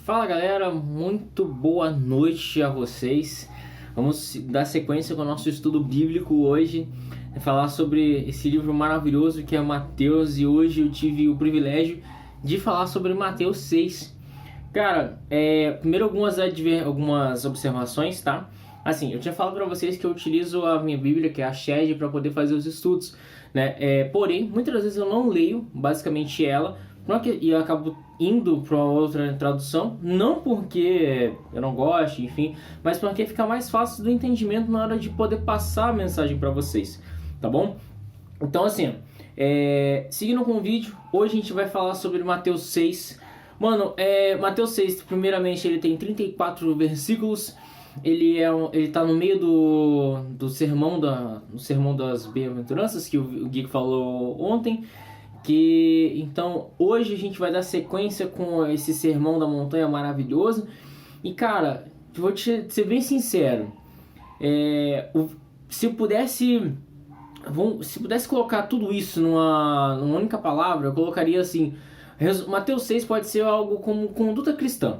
Fala galera, muito boa noite a vocês. Vamos dar sequência com o nosso estudo bíblico hoje, falar sobre esse livro maravilhoso que é Mateus, e hoje eu tive o privilégio de falar sobre Mateus 6. Cara, primeiro algumas observações, tá? Assim, eu tinha falado para vocês que eu utilizo a minha Bíblia, que é a Shed, para poder fazer os estudos, né? Porém, muitas vezes eu não leio basicamente ela, e eu acabo indo para outra tradução, não porque eu não gosto, enfim, mas porque fica mais fácil do entendimento na hora de poder passar a mensagem para vocês, tá bom? Então, assim, seguindo com o vídeo, hoje a gente vai falar sobre Mateus 6. Mano, Mateus 6, primeiramente, ele tem 34 versículos. Ele tá no meio do sermão das bem-aventuranças que o Gui falou ontem. Então, hoje a gente vai dar sequência com esse sermão da montanha maravilhoso. E, cara, vou ser bem sincero. Se eu pudesse colocar tudo isso numa única palavra, eu colocaria assim: Mateus 6 pode ser algo como conduta cristã.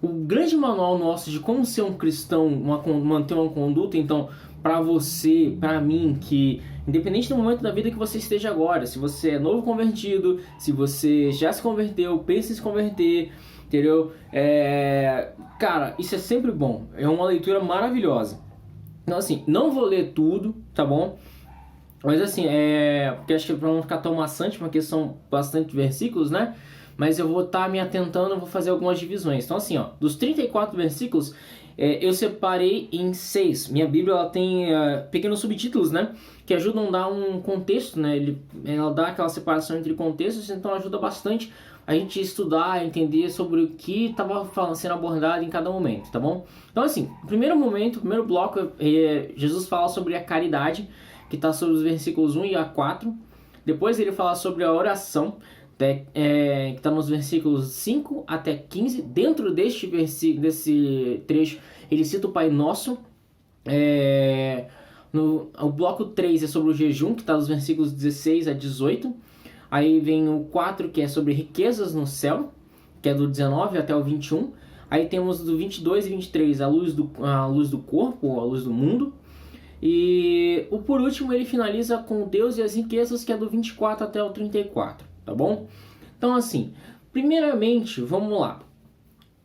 O grande manual nosso de como ser um cristão, manter uma conduta. Então, para você, para mim, que independente do momento da vida que você esteja agora, se você é novo convertido, se você já se converteu, pensa em se converter, entendeu? Cara, isso é sempre bom. É uma leitura maravilhosa. Então, assim, não vou ler tudo, tá bom? Mas, assim, porque acho que para não ficar tão maçante, porque são bastante versículos, né? Mas eu vou estar me atentando, vou fazer algumas divisões. Então, assim, dos 34 versículos, eu separei em 6. Minha Bíblia ela tem pequenos subtítulos, né? Que ajudam a dar um contexto, né? Ela dá aquela separação entre contextos, então ajuda bastante a gente estudar, entender sobre o que estava sendo abordado em cada momento, tá bom? Então, assim, primeiro bloco, Jesus fala sobre a caridade, que está sobre os versículos 1 a 4. Depois ele fala sobre a oração, que está nos versículos 5 até 15. Dentro desse trecho, ele cita o Pai Nosso. O bloco 3 é sobre o jejum, que está nos versículos 16 a 18. Aí vem o 4, que é sobre riquezas no céu, que é do 19 até o 21. Aí temos do 22 e 23, a luz do corpo, a luz do mundo. E por último ele finaliza com Deus e as riquezas, que é do 24 até o 34. Tá bom? Então, assim, primeiramente, vamos lá.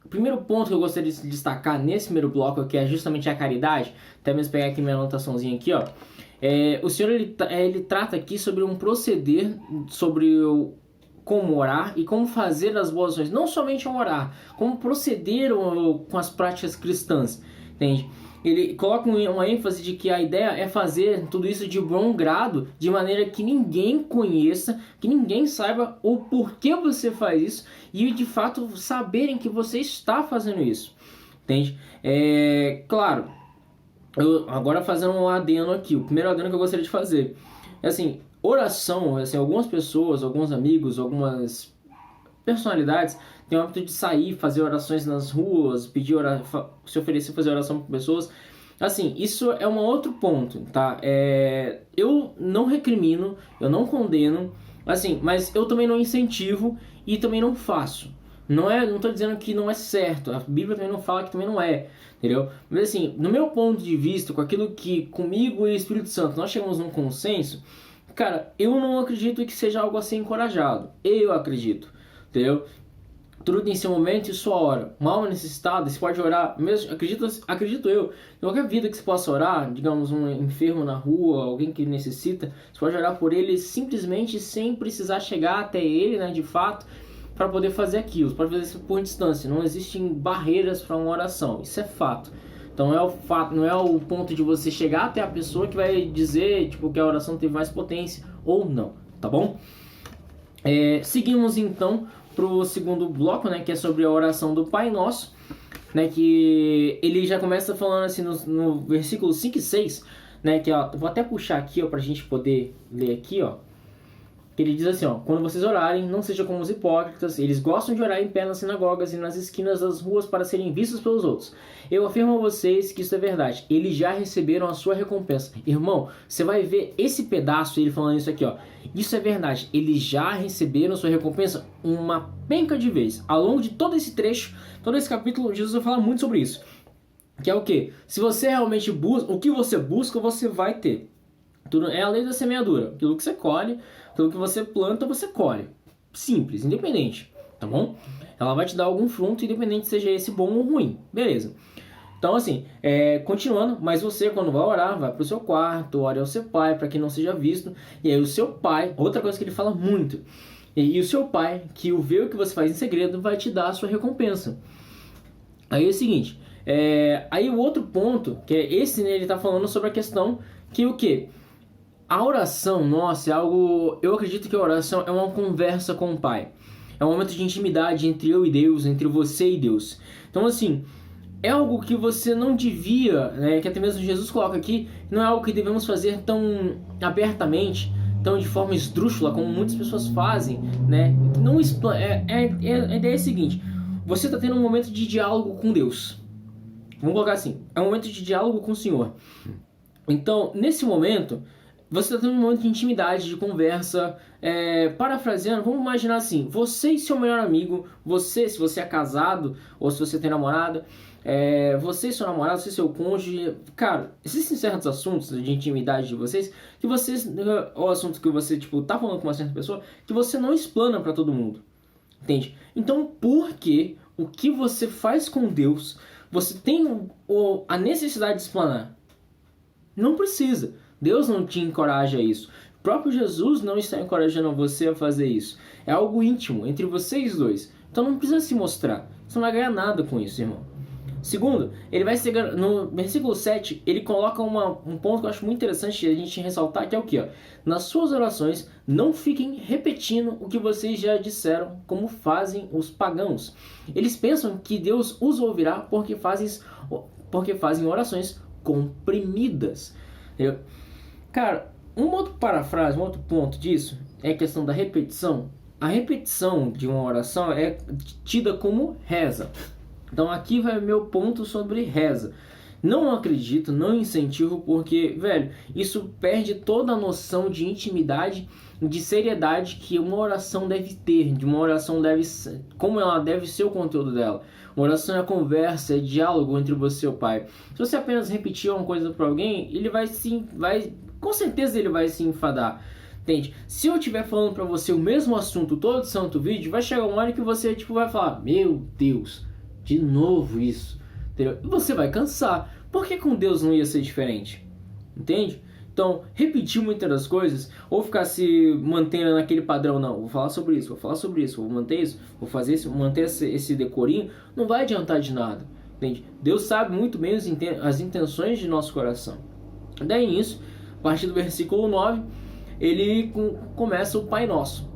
O primeiro ponto que eu gostaria de destacar nesse primeiro bloco, que é justamente a caridade, até mesmo pegar aqui minha anotaçãozinha aqui, ó. O Senhor, ele trata aqui sobre um proceder, sobre como orar e como fazer as boas ações. Não somente ao orar, como proceder com as práticas cristãs, entende? Ele coloca uma ênfase de que a ideia é fazer tudo isso de bom grado, de maneira que ninguém conheça, que ninguém saiba o porquê você faz isso, e de fato saberem que você está fazendo isso, entende? Claro, agora fazendo um adendo aqui, o primeiro adendo que eu gostaria de fazer é assim, oração, assim, algumas pessoas, alguns amigos, algumas personalidades tem o hábito de sair, fazer orações nas ruas, se oferecer fazer oração para pessoas. Assim, isso é um outro ponto, tá? Eu não recrimino, eu não condeno, assim, mas eu também não incentivo e também não faço. Não tô dizendo que não é certo, a Bíblia também não fala que também não é, entendeu? Mas assim, no meu ponto de vista, com aquilo que comigo e o Espírito Santo nós chegamos num consenso, cara, eu não acredito que seja algo a ser encorajado. Eu acredito, entendeu? Tudo tem seu momento e sua hora. Uma alma necessitada, você pode orar, mesmo, acredito eu, em qualquer vida que você possa orar, digamos um enfermo na rua, alguém que necessita, você pode orar por ele simplesmente sem precisar chegar até ele, né, de fato, para poder fazer aquilo. Você pode fazer isso por distância, não existem barreiras para uma oração, isso é fato. Então não é o ponto de você chegar até a pessoa que vai dizer que a oração teve mais potência ou não, tá bom? Seguimos então para o segundo bloco, né, que é sobre a oração do Pai Nosso, né, que ele já começa falando assim no versículo 5 e 6, né, que vou até puxar aqui para a gente poder ler aqui, ó. que ele diz assim, ó: quando vocês orarem, não seja como os hipócritas, eles gostam de orar em pé nas sinagogas e nas esquinas das ruas para serem vistos pelos outros. Eu afirmo a vocês que isso é verdade, eles já receberam a sua recompensa. Irmão, você vai ver esse pedaço, ele falando isso aqui, ó: isso é verdade, eles já receberam a sua recompensa uma penca de vezes. Ao longo de todo esse trecho, todo esse capítulo, Jesus vai falar muito sobre isso. Que é o quê? Se você realmente busca, o que você busca, você vai ter. Tudo é a lei da semeadura. Aquilo que você colhe, aquilo que você planta, você colhe. Simples, independente, tá bom? Ela vai te dar algum fruto, independente seja esse bom ou ruim. Beleza. Então, assim, continuando, mas você, quando vai orar, vai pro seu quarto, ore ao seu pai, para que não seja visto. E aí o seu pai, outra coisa que ele fala muito, e o seu pai, que vê o que você faz em segredo, vai te dar a sua recompensa. Aí é o seguinte, aí o outro ponto, que é esse, né, ele tá falando sobre a questão que o quê? A oração, nossa, é algo... Eu acredito que a oração é uma conversa com o Pai. É um momento de intimidade entre eu e Deus, entre você e Deus. Então, assim, é algo que você não devia, né, que até mesmo Jesus coloca aqui, não é algo que devemos fazer tão abertamente, tão de forma esdrúxula, como muitas pessoas fazem, né? Não a ideia é a seguinte: você está tendo um momento de diálogo com Deus. Vamos colocar assim, é um momento de diálogo com o Senhor. Então, nesse momento, você está tendo um momento de intimidade, de conversa, parafraseando, vamos imaginar assim: você e seu melhor amigo, você, se você é casado, ou se você tem namorada, você e seu namorado, você e seu cônjuge, cara, existem certos assuntos de intimidade de vocês, que vocês, ou assuntos que você, tipo, tá falando com uma certa pessoa, que você não explana para todo mundo, entende? Então, por que o que você faz com Deus, você tem a necessidade de explanar? Não precisa. Deus não te encoraja a isso. O próprio Jesus não está encorajando você a fazer isso. É algo íntimo entre vocês dois. Então não precisa se mostrar. Você não vai ganhar nada com isso, irmão. Segundo, ele vai chegar no versículo 7, ele coloca um ponto que eu acho muito interessante a gente ressaltar, que é o que? Nas suas orações, não fiquem repetindo o que vocês já disseram, como fazem os pagãos. Eles pensam que Deus os ouvirá porque fazem orações comprimidas. Cara, uma outra parafrase, um outro ponto disso é a questão da repetição. A repetição de uma oração é tida como reza. Então aqui vai o meu ponto sobre reza. Não acredito, não incentivo, porque, velho, isso perde toda a noção de intimidade, de seriedade que uma oração deve ter, de uma oração como ela deve ser o conteúdo dela. Uma oração é conversa, é diálogo entre você e o Pai. Se você apenas repetir uma coisa para alguém, ele com certeza ele vai se enfadar. Entende? Se eu estiver falando para você o mesmo assunto todo santo vídeo, vai chegar uma hora que você vai falar: meu Deus, de novo isso. Entendeu? E você vai cansar. Por que com Deus não ia ser diferente? Entende? Então, repetir muitas das coisas, ou ficar se mantendo naquele padrão, não, vou falar sobre isso, vou manter isso, vou fazer isso, manter esse decorinho, não vai adiantar de nada. Entende? Deus sabe muito bem as intenções de nosso coração. Daí nisso, a partir do versículo 9, ele começa o Pai Nosso.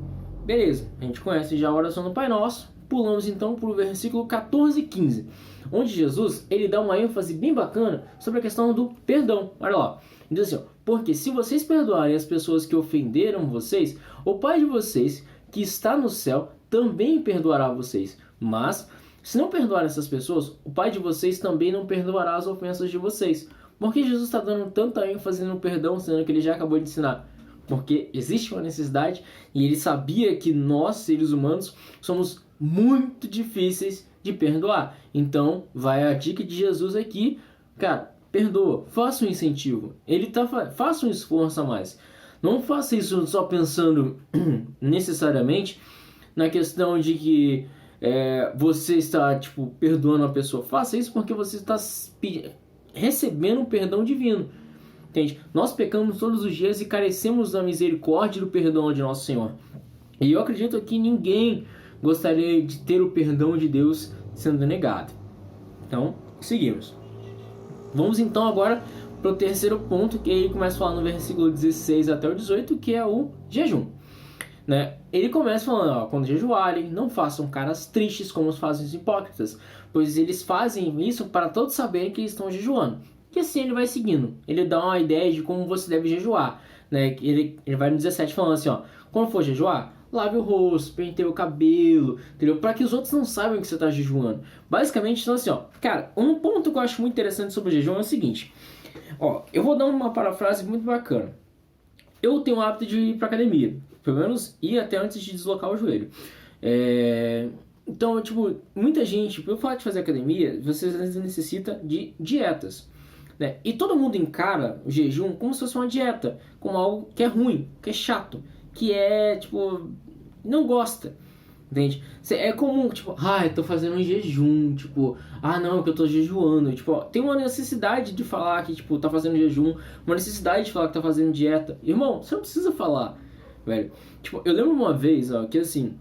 Beleza, a gente conhece já a oração do Pai Nosso. Pulamos então para o versículo 14 e 15, onde Jesus ele dá uma ênfase bem bacana sobre a questão do perdão. Olha lá, ele diz assim: porque se vocês perdoarem as pessoas que ofenderam vocês, o Pai de vocês que está no céu também perdoará vocês. Mas se não perdoarem essas pessoas, o Pai de vocês também não perdoará as ofensas de vocês. Por que Jesus está dando tanta ênfase no perdão, sendo que ele já acabou de ensinar? Porque existe uma necessidade e ele sabia que nós, seres humanos, somos muito difíceis de perdoar. Então, vai a dica de Jesus aqui, cara, perdoa, faça um incentivo. Faça um esforço a mais. Não faça isso só pensando necessariamente na questão de que você está perdoando a pessoa. Faça isso porque você está recebendo o perdão divino. Entende? Nós pecamos todos os dias e carecemos da misericórdia e do perdão de nosso Senhor. E eu acredito que ninguém gostaria de ter o perdão de Deus sendo negado. Então, seguimos. Vamos então agora para o terceiro ponto, que ele começa a falar no versículo 16 até o 18, que é o jejum. Né? Ele começa falando: quando jejuarem, não façam caras tristes como fazem os hipócritas, pois eles fazem isso para todos saberem que estão jejuando. E assim ele vai seguindo. Ele dá uma ideia de como você deve jejuar, né? Ele vai no 17 falando assim, ó, quando for jejuar, lave o rosto, penteie o cabelo, entendeu? Para que os outros não saibam que você está jejuando. Basicamente, então assim, ó, cara, um ponto que eu acho muito interessante sobre o jejum é o seguinte, ó, eu vou dar uma parafrase muito bacana. Eu tenho o hábito de ir para academia, pelo menos ir até antes de deslocar o joelho. Então, tipo, muita gente, pelo fato de fazer academia, você às vezes necessita de dietas, né? E todo mundo encara o jejum como se fosse uma dieta, como algo que é ruim, que é chato, que é, tipo, não gosta, entende? É comum, tipo, eu tô fazendo um jejum, tipo, não, que eu tô jejuando, tipo, ó, tem uma necessidade de falar que, tipo, tá fazendo jejum, uma necessidade de falar que tá fazendo dieta. Irmão, você não precisa falar, velho. Tipo, eu lembro uma vez, ó, que assim,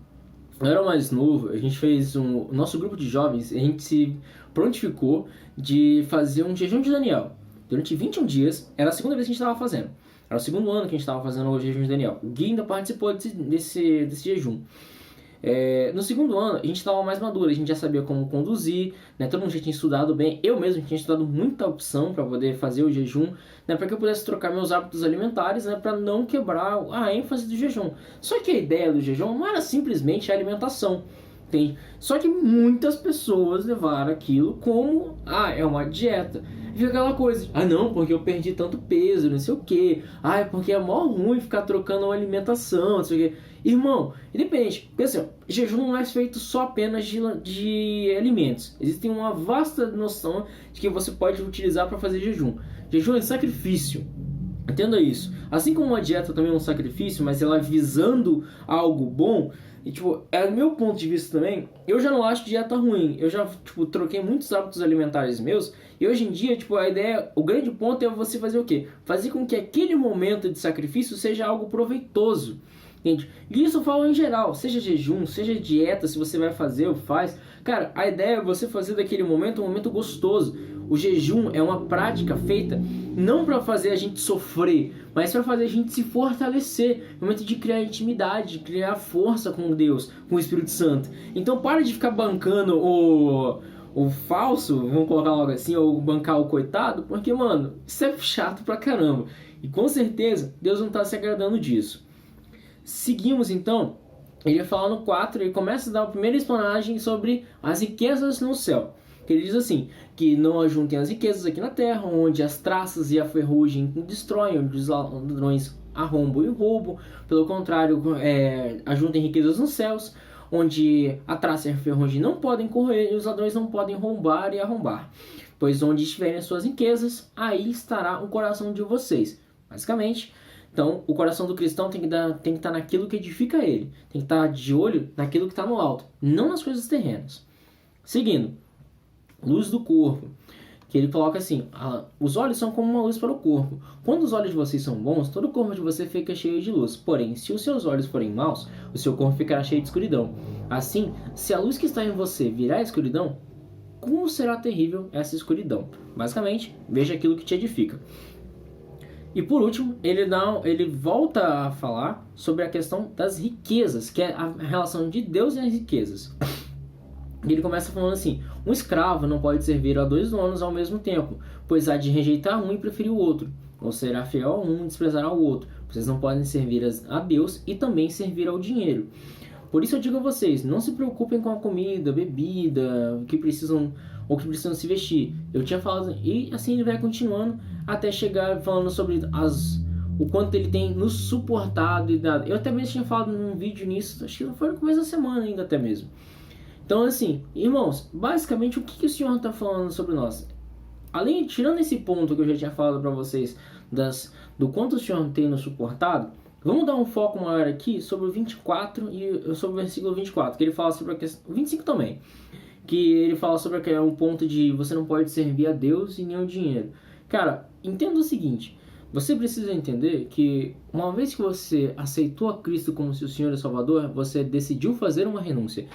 eu era mais novo, a gente fez nosso grupo de jovens, a gente se prontificou de fazer um jejum de Daniel. Durante 21 dias, era a segunda vez que a gente estava fazendo. Era o segundo ano que a gente estava fazendo o jejum de Daniel. O Gui ainda participou desse jejum. No segundo ano, a gente estava mais maduro, a gente já sabia como conduzir, né? Todo mundo já tinha estudado bem. Eu mesmo tinha estudado muita opção para poder fazer o jejum, né? Para que eu pudesse trocar meus hábitos alimentares, né? Para não quebrar a ênfase do jejum. Só que a ideia do jejum não era simplesmente a alimentação, entende? Só que muitas pessoas levaram aquilo como, é uma dieta. E fica aquela coisa, não, porque eu perdi tanto peso, não sei o que. É porque é mó ruim ficar trocando uma alimentação, não sei o que. Irmão, independente, porque assim, jejum não é feito só apenas de alimentos. Existe uma vasta noção de que você pode utilizar para fazer jejum. Jejum é sacrifício. Entenda isso. Assim como uma dieta também é um sacrifício, mas ela visando algo bom, e tipo, é o meu ponto de vista também, eu já não acho dieta ruim. Eu já, tipo, troquei muitos hábitos alimentares meus, e hoje em dia, tipo, a ideia, o grande ponto é você fazer o quê? Fazer com que aquele momento de sacrifício seja algo proveitoso. Entende? E isso eu falo em geral, seja jejum, seja dieta, se você vai fazer ou faz. Cara, a ideia é você fazer daquele momento um momento gostoso. O jejum é uma prática feita não para fazer a gente sofrer, mas para fazer a gente se fortalecer. É um momento de criar intimidade, de criar força com Deus, com o Espírito Santo. Então para de ficar bancando o falso, vamos colocar logo assim, ou bancar o coitado, porque, mano, isso é chato pra caramba. E com certeza Deus não tá se agradando disso. Seguimos então, ele vai falar no 4, ele começa a dar a primeira explanagem sobre as riquezas no céu. Ele diz assim, que não ajuntem as riquezas aqui na terra, onde as traças e a ferrugem destroem, onde os ladrões arrombam e roubam. Pelo contrário, ajuntem riquezas nos céus, onde a traça e a ferrugem não podem correr e os ladrões não podem roubar e arrombar. Pois onde estiverem as suas riquezas, aí estará o coração de vocês. Basicamente, então, o coração do cristão tem que estar naquilo que edifica ele. Tem que estar de olho naquilo que está no alto, não nas coisas terrenas. Seguindo, luz do corpo. Que ele coloca assim, os olhos são como uma luz para o corpo. Quando os olhos de vocês são bons, todo o corpo de você fica cheio de luz. Porém, se os seus olhos forem maus, o seu corpo ficará cheio de escuridão. Assim, se a luz que está em você virar escuridão, como será terrível essa escuridão? Basicamente, veja aquilo que te edifica. E por último, ele volta a falar sobre a questão das riquezas, que é a relação de Deus e as riquezas. E ele começa falando assim, um escravo não pode servir a 2 donos ao mesmo tempo, pois há de rejeitar um e preferir o outro, ou será fiel a um e desprezará o outro. Vocês não podem servir a Deus e também servir ao dinheiro. Por isso eu digo a vocês, não se preocupem com a comida, bebida, que precisam se vestir. Eu tinha falado, e assim ele vai continuando até chegar falando sobre o quanto ele tem nos suportado e dado. Eu até mesmo tinha falado num vídeo nisso, acho que foi no começo da semana ainda até mesmo. Então assim, irmãos, basicamente o que o Senhor está falando sobre nós? Tirando esse ponto que eu já tinha falado para vocês, do quanto o Senhor tem nos suportado, vamos dar um foco maior aqui sobre o 24 e sobre o versículo 24, que ele fala sobre a questão, 25 também, que ele fala sobre um ponto de você não pode servir a Deus e nem ao dinheiro. Cara, entenda o seguinte, você precisa entender que uma vez que você aceitou a Cristo como seu Senhor e Salvador, você decidiu fazer uma renúncia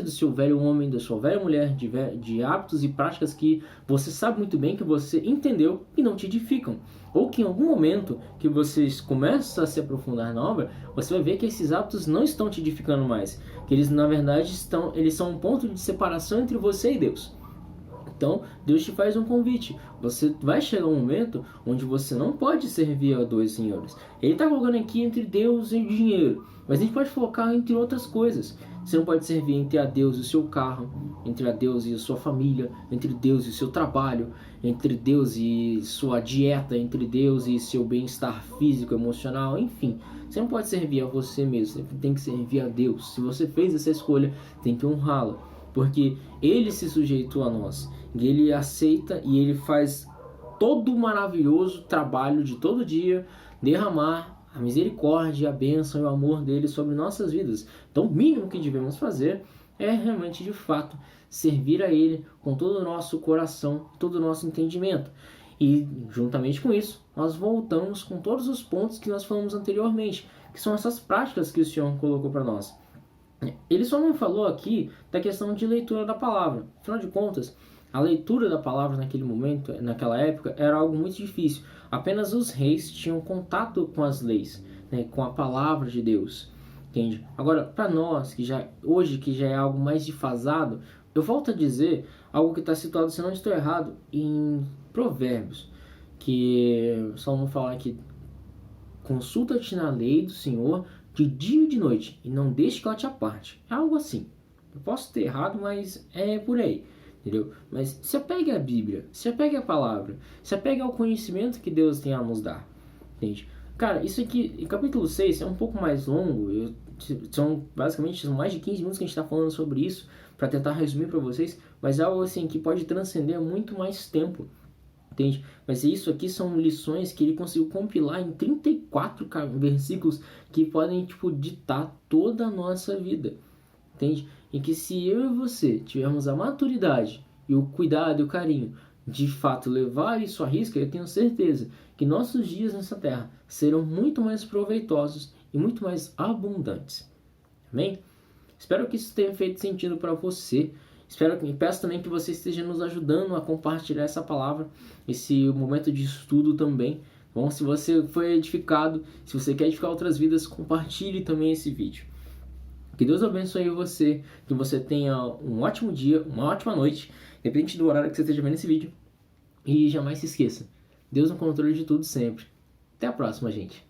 do seu velho homem, da sua velha mulher, de hábitos e práticas que você sabe muito bem que você entendeu e não te edificam. Ou que em algum momento que vocês começam a se aprofundar na obra, você vai ver que esses hábitos não estão te edificando mais. Que eles, na verdade, eles são um ponto de separação entre você e Deus. Então, Deus te faz um convite. Você vai chegar um momento onde você não pode servir a dois senhores. Ele está colocando aqui entre Deus e o dinheiro, mas a gente pode focar entre outras coisas. Você não pode servir entre a Deus e o seu carro, entre a Deus e a sua família, entre Deus e o seu trabalho, entre Deus e sua dieta, entre Deus e seu bem-estar físico, emocional, enfim. Você não pode servir a você mesmo, você tem que servir a Deus. Se você fez essa escolha, tem que honrá-lo, porque Ele se sujeitou a nós, e Ele aceita e Ele faz todo o maravilhoso trabalho de todo dia derramar a misericórdia, a bênção e o amor dele sobre nossas vidas. Então o mínimo que devemos fazer é realmente de fato servir a Ele com todo o nosso coração, todo o nosso entendimento. E juntamente com isso, nós voltamos com todos os pontos que nós falamos anteriormente, que são essas práticas que o Senhor colocou para nós. Ele só não falou aqui da questão de leitura da palavra. Afinal de contas, a leitura da palavra naquele momento, naquela época, era algo muito difícil. Apenas os reis tinham contato com as leis, né, com a palavra de Deus. Entende? Agora, para nós, hoje que já é algo mais defasado, eu volto a dizer algo que está situado, se não estou errado, em Provérbios, que Salomão fala aqui: consulta-te na lei do Senhor de dia e de noite, e não deixe que ela te aparte. É algo assim. Eu posso ter errado, mas é por aí. Entendeu? Mas se apegue à Bíblia, se apegue à palavra, se apegue ao conhecimento que Deus tem a nos dar. Entende? Cara, isso aqui, em capítulo 6, é um pouco mais longo. São mais de 15 minutos que a gente está falando sobre isso, para tentar resumir para vocês, mas é algo assim que pode transcender muito mais tempo. Entende? Mas isso aqui são lições que ele conseguiu compilar em 34 versículos que podem ditar toda a nossa vida. Entende? Em que se eu e você tivermos a maturidade e o cuidado e o carinho de fato levar isso à risca, eu tenho certeza que nossos dias nessa terra serão muito mais proveitosos e muito mais abundantes. Amém? Espero que isso tenha feito sentido para você. Peço também que você esteja nos ajudando a compartilhar essa palavra, esse momento de estudo também. Bom, se você foi edificado, se você quer edificar outras vidas, compartilhe também esse vídeo. Que Deus abençoe você, que você tenha um ótimo dia, uma ótima noite, independente do horário que você esteja vendo esse vídeo. E jamais se esqueça, Deus no controle de tudo sempre. Até a próxima, gente.